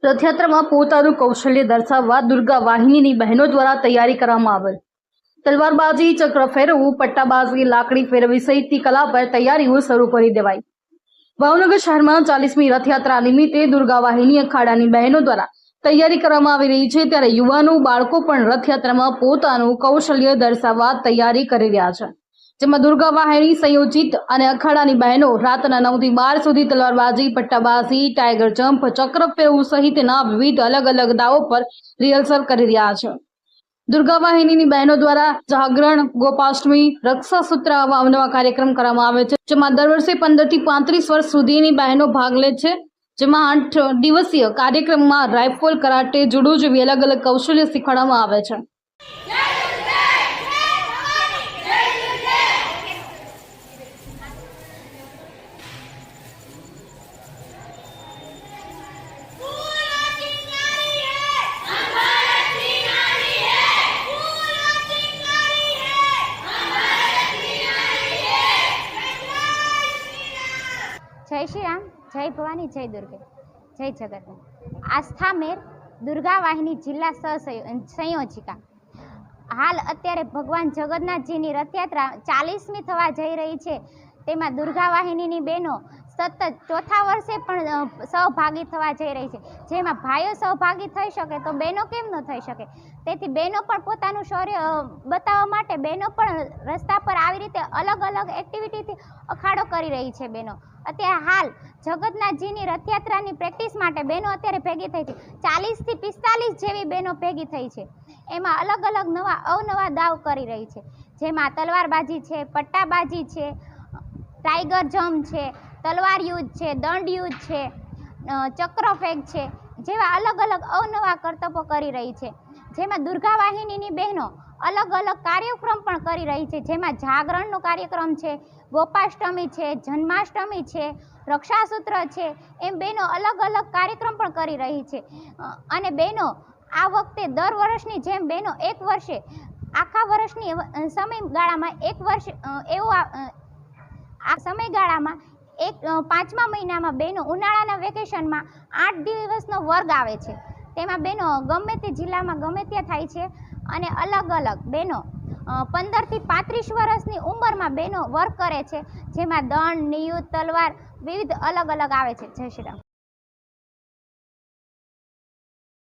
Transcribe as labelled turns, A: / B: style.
A: રથયાત્રામાં પોતાનું કૌશલ્ય દર્શાવવા દુર્ગા વાહિનીની બહેનો દ્વારા તૈયારી કરવામાં આવેલ. તલવારબાજી, ચક્ર ફેરવવું, પટ્ટાબાજી, લાકડી ફેરવવી સહિતની કલા પર તૈયારીઓ શરૂ કરી દેવાઈ. ભાવનગર શહેરમાં 40મી રથયાત્રા નિમિત્તે દુર્ગા વાહિની અખાડાની બહેનો દ્વારા તૈયારી કરવામાં આવી રહી છે, ત્યારે યુવાનો, બાળકો પણ રથયાત્રામાં પોતાનું કૌશલ્ય દર્શાવવા તૈયારી કરી રહ્યા છે. જેમાં દુર્ગા વાહિની સંયોજિત અને અખાડાની બહેનો રાતના 9 થી 12 સુધી તલવારબાજી, પટ્ટાબાજી, ટાઈગર જમ્પ, ચક્ર ફેરવવું સહિતના વિવિધ અલગ અલગ દાવો પર રિહર્સલ કરી રહ્યા છે. દુર્ગા વાહિનીની બહેનો દ્વારા જાગરણ, ગોપાષ્ટમી, રક્ષાસૂત્ર આવા અવનવા કાર્યક્રમ કરવામાં આવે છે, જેમાં દર વર્ષે 15 થી 35 વર્ષ સુધીની બહેનો ભાગ લે છે. જેમાં 8 દિવસીય કાર્યક્રમમાં રાઇફલ, કરાટે, જુડો જેવી અલગ અલગ કૌશલ્ય શીખવાડવામાં આવે છે.
B: जय श्री राम, जय भवानी, जय दुर्गे, जय जगत। आस्था मेर दुर्गा वाहिनी जिला संयोजिका हाल अत्यारे भगवान जगन्नाथजीनी रथयात्रा 40મી थवा जई रही है। तेमां दुर्गा वाहिनीनी बहनों सतत चौथा वर्षे पण सहभागी थवा जई रही है। जेमां भाईओ सहभागी थई शके तो बहनों केम न थई शके। तेथी बहनों पण पोतानुं शौर्य बताववा माटे बहनों पण रस्ता पर आवी रीते अलग अलग एक्टिविटीथी अखाड़ो करी रही है। बहनों अत्यारे हाल जगन्नाथजीनी रथयात्रानी प्रेक्टिस माटे बहनों अत्यारे भेगी थई छे। 40 થી 45 जेवी बहनों भेगी थई छे। एमां अलग अलग नवा अवनवा दाव करी रही है, जेमां तलवारबाजी छे, पट्टाबाजी छे, टाइगर जम्प छे, तलवार युद्ध छे, दंड युद्ध छे, चक्र फेंक छे जेवा अलग अलग अवनवा करतबो करी रही है। जेमां दुर्गा वाहिनीनी बहनों अलग अलग कार्यक्रम पण करी रही है, जेमां जागरणनो कार्यक्रम छे, गोपाष्टमी छे, जन्माष्टमी छे, रक्षासूत्र छे, एम बहनों अलग अलग कार्यक्रम पण करी रही है। अने बहनों आ वखते दर वर्षनी जेम बहनों एक वर्षे आखा वर्षनी समयगाळामां एक वर्ष एवो आ समयगाळामां एक 5મા મહિનામાં बहनों उनाळाना वेकेशनमां 8 દિવસનો વર્ગ આવે છે। તેમાં બહેનો ગમે તે જિલ્લામાં ગમે ત્યાં થાય છે અને અલગ અલગ બહેનો 15 થી 35 વર્ષની ઉંમરમાં બહેનો વર્ક કરે છે, જેમાં દંડ, નિયુદ્ધ, તલવાર વિવિધ અલગ અલગ આવે છે। જય શ્રી રામ।